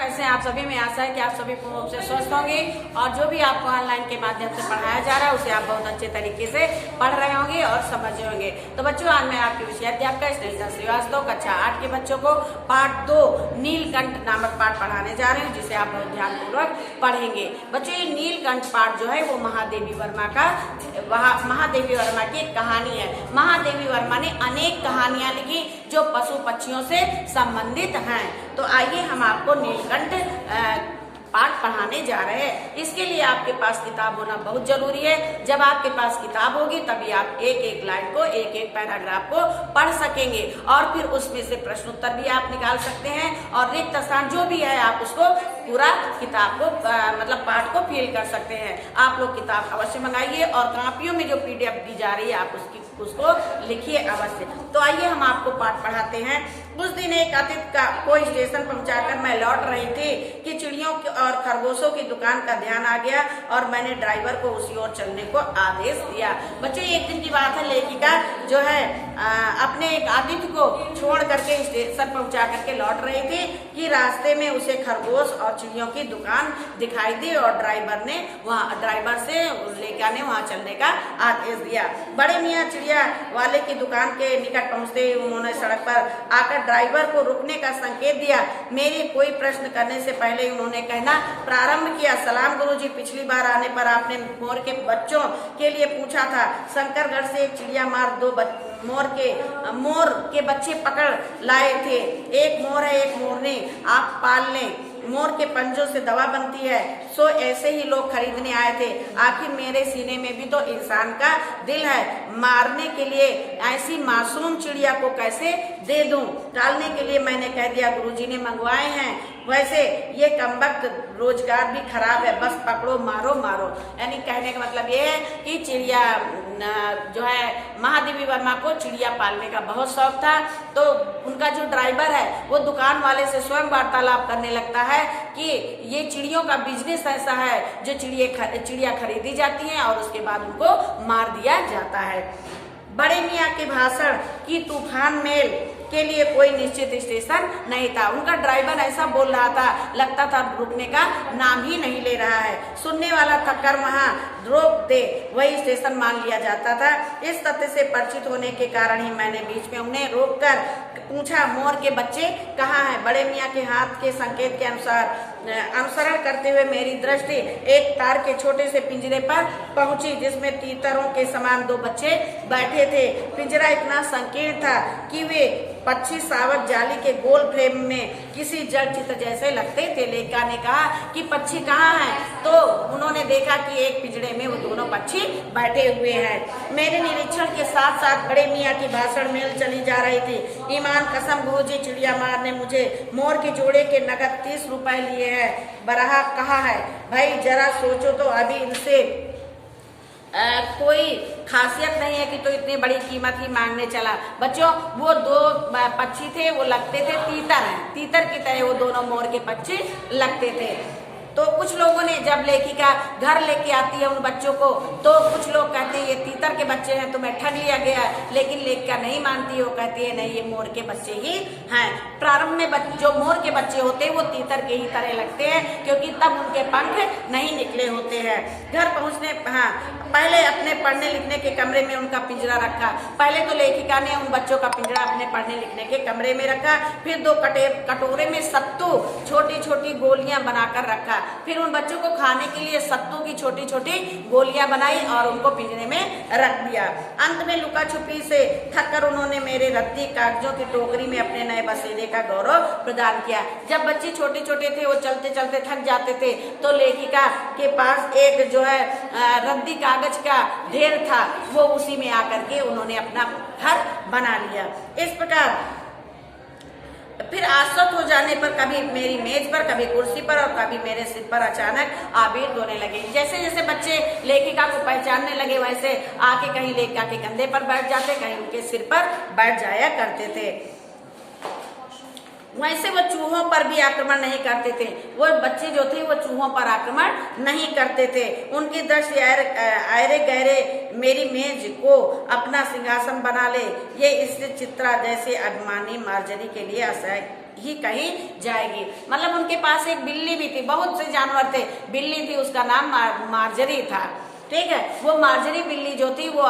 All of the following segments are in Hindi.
कैसे हैं आप सभी। में आशा है कि आप सभी पूर्ण रूप से स्वस्थ होंगे और जो भी आपको ऑनलाइन के माध्यम से पढ़ाया जा रहा है उसे आप बहुत अच्छे तरीके से पढ़ रहे होंगे और समझ रहे होंगे। तो बच्चों, आज मैं आपके विषय अध्यापक स्नेहिता श्रीवास्तव कक्षा 8 के बच्चों को पाठ 2 नीलकंठ नामक पाठ पढ़ाने जा रहे हैं, जिसे आप बहुत ध्यानपूर्वक पढ़ेंगे। बच्चों, ये नीलकंठ पाठ जो है वो महादेवी वर्मा की एक कहानी है। महादेवी वर्मा ने अनेक कहानियां लिखी जो पशु पक्षियों से संबंधित हैं। तो आइए हम आपको नीलकंठ पाठ पढ़ाने जा रहे हैं। इसके लिए आपके पास किताब होना बहुत जरूरी है। जब आपके पास किताब होगी तभी आप एक एक लाइन को, एक एक पैराग्राफ को पढ़ सकेंगे और फिर उसमें से प्रश्न उत्तर भी आप निकाल सकते हैं और रिक्त स्थान जो भी है आप उसको पूरा किताब को मतलब पाठ को फिल कर सकते हैं। आप लोग किताब अवश्य मंगाइए और कापियों में जो PDF दी जा रही है आप उसको लिखिए अवश्य। तो आइए हम आपको पाठ पढ़ाते हैं। उस दिन एक अतिथि को स्टेशन पहुंचाकर मैं लौट रही थी कि चिड़ियों और खरगोशों की दुकान का ध्यान आ गया और मैंने ड्राइवर को उसी ओर चलने को आदेश दिया। बच्चों, एक दिन की बात है, लेखिका जो है अपने एक अतिथि को छोड़ करके स्टेशन पहुंचा करके लौट रही थी कि रास्ते में उसे खरगोश और चिड़ियों की दुकान दिखाई दी और ड्राइवर से लेखिका ने वहां चलने का आदेश दिया। बड़े मियाँ चिड़िया वाले की दुकान के निकट पहुंचते ही उन्होंने सड़क पर आकर ड्राइवर को रुकने का संकेत दिया। मेरे कोई प्रश्न करने से पहले ही उन्होंने कहना प्रारंभ किया, सलाम गुरुजी, पिछली बार आने पर आपने मोर के बच्चों के लिए पूछा था। शंकरगढ़ से एक चिड़िया मार 2 मोर के बच्चे पकड़ लाए थे। एक मोर है, एक मोरनी, आप पाल लें। मोर के पंजों से दवा बनती है, सो ऐसे ही लोग खरीदने आए थे। आखिर मेरे सीने में भी तो इंसान का दिल है, मारने के लिए ऐसी मासूम चिड़िया को कैसे दे दूं? टालने के लिए मैंने कह दिया गुरुजी ने मंगवाए हैं। वैसे ये कमबख्त रोजगार भी खराब है, बस पकड़ो मारो मारो। यानी कहने का मतलब ये है कि चिड़िया जो है महादेवी वर्मा को चिड़िया पालने का बहुत शौक था। तो उनका जो ड्राइवर है वो दुकान वाले से स्वयं वार्तालाप करने लगता है कि ये चिड़ियों का बिजनेस ऐसा है जो चिड़िया खरीदी जाती हैं और उसके बाद उनको मार दिया जाता है। बड़े मियाँ के भाषण की तूफान मेल के लिए कोई निश्चित स्टेशन नहीं था। उनका ड्राइवर ऐसा बोल रहा था, लगता था रुकने का नाम ही नहीं ले रहा है। सुनने वाला थककर वहां रोक दे वही स्टेशन मान लिया जाता था। इस तथ्य से परिचित होने के कारण ही मैंने बीच में उन्हें रोककर पूछा, मोर के बच्चे कहाँ हैं? बड़े मियाँ के हाथ के संकेत के अनुसार अनुसरण करते हुए मेरी दृष्टि एक तार के छोटे से पिंजरे पर पहुंची जिसमें तीतरों के समान 2 बच्चे बैठे थे। पिंजरा इतना संकीर्ण था कि वे पक्षी सावक जाली के गोल फ्रेम में किसी जड़ चित्र जैसे लगते थे। लेखिका ने कहा कि पक्षी कहाँ हैं? तो उन्होंने देखा कि एक पिंजरे में वो दोनों पक्षी बैठे हुए हैं। मेरे निरीक्षण के साथ साथ बड़े मियाँ की भाषण मेल चली जा रही थी। ईमान कसम गुरुजी, चिड़िया मार ने मुझे मोर के जोड़े के नगद 30 रुपए लिए हैं। बराहा कहा है भाई, जरा सोचो तो, अभी इनसे कोई खासियत नहीं है कि तो इतनी बड़ी कीमत ही मांगने चला। बच्चों, वो 2 पक्षी थे, वो लगते थे तीतर हैं, तीतर की तरह वो दोनों मोर के पक्षी लगते थे। तो कुछ लोगों ने जब लेखिका घर लेके आती है उन बच्चों को, तो कुछ लोग कहते हैं ये तीतर के बच्चे हैं, तुम्हें ठग लिया गया है। लेकिन लेखिका नहीं मानती, वो कहती है नहीं, ये मोर के बच्चे ही हैं। प्रारंभ में जो मोर के बच्चे होते हैं वो तीतर के ही तरह लगते हैं क्योंकि तब उनके पंख नहीं निकले होते हैं। घर पहुंचने पहले अपने पढ़ने लिखने के कमरे में उनका पिंजरा रखा। पहले तो लेखिका ने उन बच्चों का पिंजरा अपने पढ़ने लिखने के कमरे में रखा, फिर 2 कटोरे में सत्तू छोटी छोटी गोलियां बनाकर रखा। फिर उन बच्चों को खाने के लिए सत्तू की छोटी छोटी गोलियां बनाई और उनको पिंजरे में रख दिया। अंत में लुका छुपी से थककर उन्होंने मेरे रद्दी कागजों की टोकरी में अपने नए बसेरे का गौरव प्रदान किया। जब बच्चे छोटे छोटे थे, वो चलते चलते थक जाते थे, तो लेखिका के पास एक जो है रद्दी कागज का ढेर था, वो उसी में आकर के उन्होंने अपना घर बना लिया। इस प्रकार फिर आश्वस्त हो जाने पर कभी मेरी मेज पर, कभी कुर्सी पर और कभी मेरे सिर पर अचानक आबिर होने लगे। जैसे जैसे बच्चे लेखिका को पहचानने लगे वैसे आके कहीं लेखिका के कंधे पर बैठ जाते, कहीं उनके सिर पर बैठ जाया करते थे। वैसे वो चूहों पर भी आक्रमण नहीं करते थे। वो बच्चे जो थे वो चूहों पर आक्रमण नहीं करते थे। उनकी दृष्टि आयरे गहरे मेरी मेज को अपना सिंहासन बना ले, ये इससे चित्रा जैसे अभिमानी मार्जरी के लिए असह्य ही कही जाएगी। मतलब उनके पास एक बिल्ली भी थी, बहुत से जानवर थे, बिल्ली थी, उसका नाम मार्जरी था। ठीक है, वो मार्जरी बिल्ली जो थी वो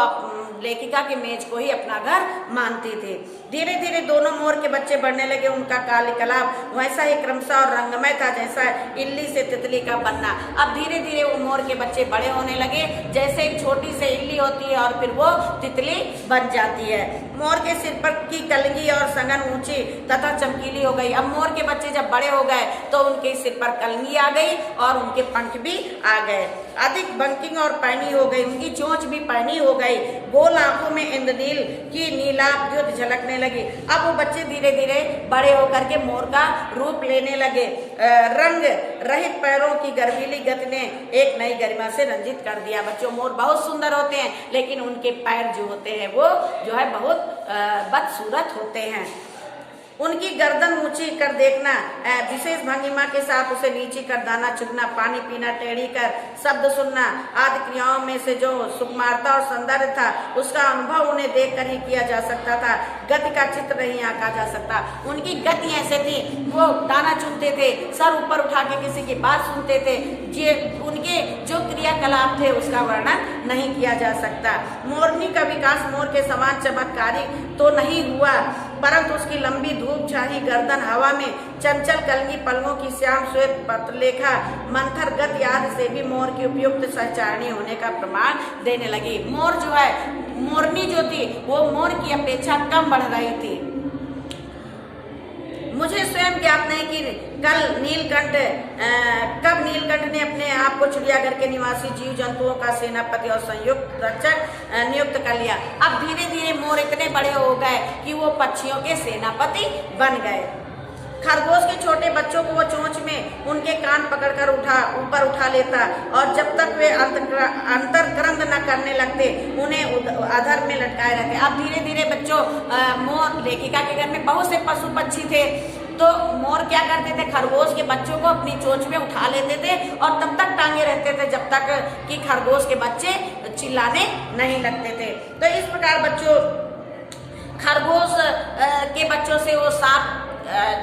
लेखिका के मेज को ही अपना घर मानती थी। धीरे धीरे दोनों मोर के बच्चे बढ़ने लगे। उनका कार्यकलाप वैसा ही क्रमशः और रंगमय था जैसा इल्ली से तितली का बनना। अब धीरे धीरे वो मोर के बच्चे बड़े होने लगे, जैसे एक छोटी सी इल्ली होती है और फिर वो तितली बन जाती है। मोर के सिर पर की कलगी और संगन ऊंची तथा चमकीली हो गई। अब मोर के बच्चे जब बड़े हो गए तो उनके सिर पर कलगी आ गई और उनके पंख भी आ गए, अधिक बंकिंग और पैनी हो गई, उनकी चोंच भी पैनी हो गई, गोल आंखों में इंद्रनील की नीलाभ झलकने लगी। अब वो बच्चे धीरे धीरे बड़े होकर के मोर का रूप लेने लगे। रंग रहित पैरों की गर्वीली गति ने एक नई गरिमा से रंजित कर दिया। बच्चों, मोर बहुत सुंदर होते हैं, लेकिन उनके पैर जो होते हैं वो जो है बहुत बदसूरत होते हैं। उनकी गर्दन ऊंची कर देखना, विशेष भंगिमा के साथ उसे नीचे कर दाना चुगना, पानी पीना, टेढ़ी कर शब्द सुनना आदि क्रियाओं में से जो सुकुमारता और सौंदर्य था उसका अनुभव उन्हें देखकर ही किया जा सकता था। गति का चित्र नहीं आंका जा सकता। उनकी गति ऐसे थी, वो दाना चुगते थे, सर ऊपर उठा के किसी की बात सुनते थे। ये उनके जो क्रियाकलाप थे उसका वर्णन नहीं किया जा सकता। मोरनी का विकास मोर के समान चमत्कारी तो नहीं हुआ, परंतु उसकी लंबी धूप छाही गर्दन, हवा में चंचल कलगी पलकों की श्याम श्वेत पत्रलेखा मंथर गति आदि से भी मोर की उपयुक्त सहचारणी होने का प्रमाण देने लगी। मोर जो है, मोरनी जो थी वो मोर की अपेक्षा कम बढ़ रही थी। मुझे स्वयं ज्ञात नहीं कि कब नीलकंठ ने अपने आप को चिड़ियाघर के निवासी जीव जंतुओं का सेनापति और संयुक्त रक्षक नियुक्त कर लिया। अब धीरे धीरे मोर इतने बड़े हो गए कि वो पक्षियों के सेनापति बन गए। खरगोश के छोटे बच्चों को वो चोंच में उनके कान पकड़कर ऊपर उठा लेता और जब तक वे अंतर्क्रंद न करने लगते उन्हें अधर में लटकाए रहते। अब धीरे धीरे बच्चों, मोर लेखिका के घर में बहुत से पशु पक्षी थे, तो मोर क्या करते थे, खरगोश के बच्चों को अपनी चोंच में उठा लेते थे और तब तक टांगे रहते थे जब तक कि खरगोश के बच्चे चिल्लाने नहीं लगते थे। तो इस प्रकार बच्चों, खरगोश के बच्चों से वो सांप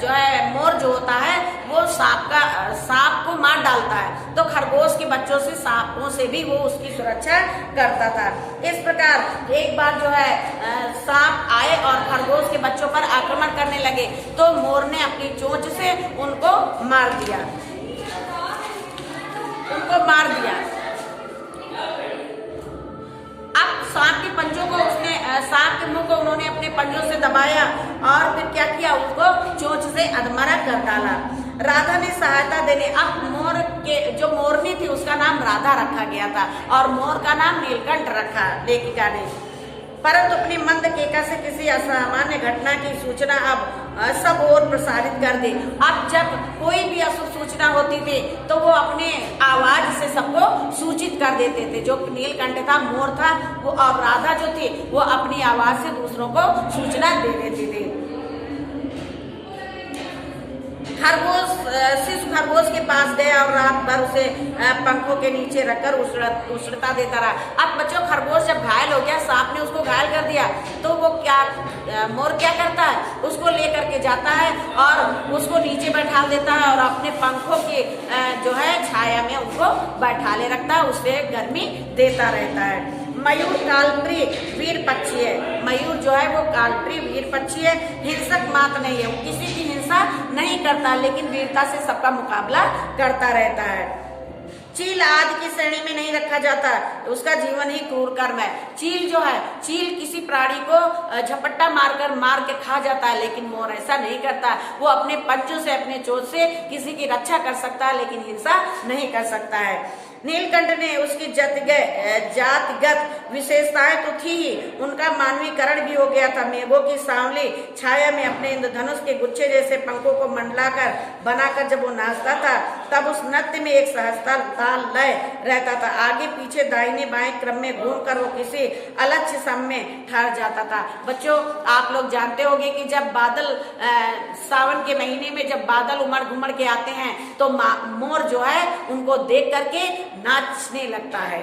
जो है, मोर जो होता है वो सांप को मार डालता है, तो खरगोश के बच्चों से सांपों से भी वो उसकी सुरक्षा करता था। इस प्रकार एक बार जो है सांप आए और खरगोश के बच्चों पर आक्रमण करने लगे, तो मोर ने अपनी चोंच से उनको मार दिया। अब सांप के पंजों को सांप के मुंह को उन्होंने अपने पंजों से दबाया और फिर क्या किया, उसको चोंच से अधमरा कर डाला। राधा ने सहायता देने, अब मोर के जो मोरनी थी उसका नाम राधा रखा गया था और मोर का नाम नीलकंठ रखा लेखिका ने। परंतु अपनी मंद केका से किसी असामान्य घटना की सूचना अब सब ओर प्रसारित कर दी। अब जब कोई भी अशुभ सूचना होती थी तो वो अपने आवाज से सबको सूचित कर देते थे। जो नीलकंठ था, मोर था, वो और राधा जो थी वो अपनी आवाज से दूसरों को सूचना दे देती थी। शिशु खरगोश के पास गया और रात भर उसे पंखों के नीचे रखकर उछलता देता रहा। अब बच्चों, खरगोश जब घायल हो गया, सांप ने उसको घायल कर दिया, तो वो मोर क्या करता है, उसको लेकर के जाता है और उसको नीचे बैठा देता है और अपने पंखों की जो है छाया में उसको बैठा ले रखता है, उससे गर्मी देता रहता है। मयूर कालप्रिय वीर पक्षी है। मयूर जो है वो कालप्रिय वीर पक्षी है, हिंसक मात्र नहीं है, वो किसी की हिंसा नहीं करता लेकिन वीरता से सबका मुकाबला करता रहता है। चील आदि की श्रेणी में नहीं रखा जाता, उसका जीवन ही क्रूर कर्म है। चील जो है, चील किसी प्राणी को झपट्टा मार के खा जाता है, लेकिन मोर ऐसा नहीं करता। वो अपने पंजों से, अपने चोंच से किसी की रक्षा कर सकता है लेकिन हिंसा नहीं कर सकता है। नीलकंठ ने उसकी जातिगत विशेषताएं तो थी ही, उनका मानवीकरण भी हो गया था। मेघों की सांवली छाया में अपने इंद्रधनुष के गुच्छे जैसे पंखों को मंडलाकर बनाकर जब वो नाचता था, तब उस नृत्य में एक सहजता ताल लय रहता था। आगे पीछे दाहिने बाएं क्रम में घूमकर वो किसी अलक्ष्य सम में ठहर जाता था। बच्चों, आप लोग जानते होंगे कि जब बादल सावन के महीने में जब बादल उमड़ घुमड़ के आते हैं तो मोर जो है उनको देख करके नाचने लगता है।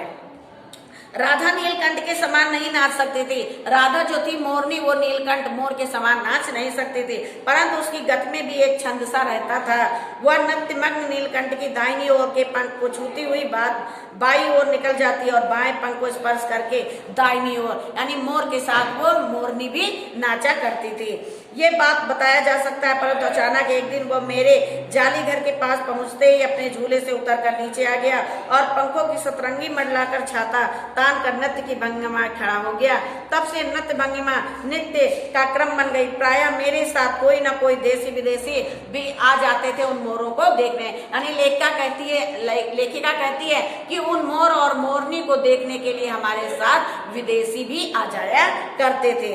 राधा नीलकंठ के समान नहीं नाच सकती थी। राधा जो थी मोरनी, वो नीलकंठ मोर के समान नाच नहीं सकती थी, परंतु उसकी गति में भी एक छंद सा रहता था। वह नृत्यमग्न नीलकंठ की दाहिनी ओर के पंख को छूती हुई बाई ओर निकल जाती और बाएं पंख को स्पर्श करके दाहिनी ओर, यानी मोर के साथ वो मोरनी भी नाचा करती थी। ये बात बताया जा सकता है, परंतु अचानक एक दिन वो मेरे जाली घर के पास पहुंचते ही अपने झूले से उतरकर नीचे आ गया और पंखों की सतरंगी मंडलाकर छाता तान कर नृत्य की भंगिमा खड़ा हो गया। तब से नृत्य भंगिमा नृत्य का क्रम बन गई। प्रायः मेरे साथ कोई ना कोई देसी विदेशी भी आ जाते थे उन मोरों को देखने। यानी लेखिका कहती है कि उन मोर और मोरनी को देखने के लिए हमारे साथ विदेशी भी आ जाया करते थे।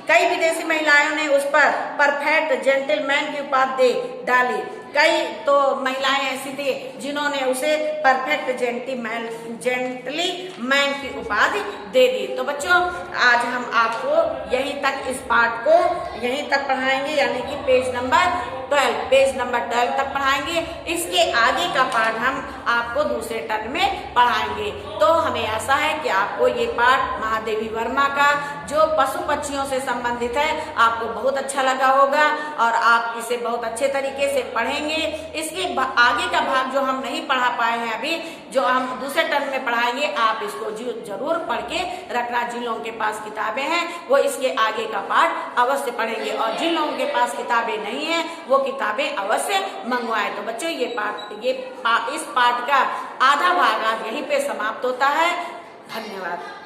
कई विदेशी महिलाओं ने उस पर परफेक्ट जेंटलमैन की उपाधि डाली। कई तो महिलाएं ऐसी थी जिन्होंने उसे परफेक्ट जेंटलीमैन की उपाधि दे दी। तो बच्चों, आज हम आपको यहीं तक इस पाठ को यहीं तक पढ़ाएंगे, यानी कि पेज नंबर 12 तक पढ़ाएंगे। इसके आगे का पाठ हम आपको दूसरे टर्म में पढ़ाएंगे। तो हमें आशा है कि आपको ये पाठ महादेवी वर्मा का जो पशु पक्षियों से संबंधित है आपको बहुत अच्छा लगा होगा और आप इसे बहुत अच्छे तरीके से पढ़ेंगे। इसके आगे का भाग जो हम नहीं पढ़ा पाए हैं अभी, जो हम दूसरे टर्म में पढ़ाएंगे, आप इसको जरूर पढ़ के रखना। जिन लोगों के पास किताबें हैं वो इसके आगे का पाठ अवश्य पढ़ेंगे और जिन लोगों के पास किताबें नहीं है वो किताबें अवश्य मंगवाएं। तो बच्चों, इस पाठ का आधा भाग आज यहीं पे समाप्त होता है। धन्यवाद।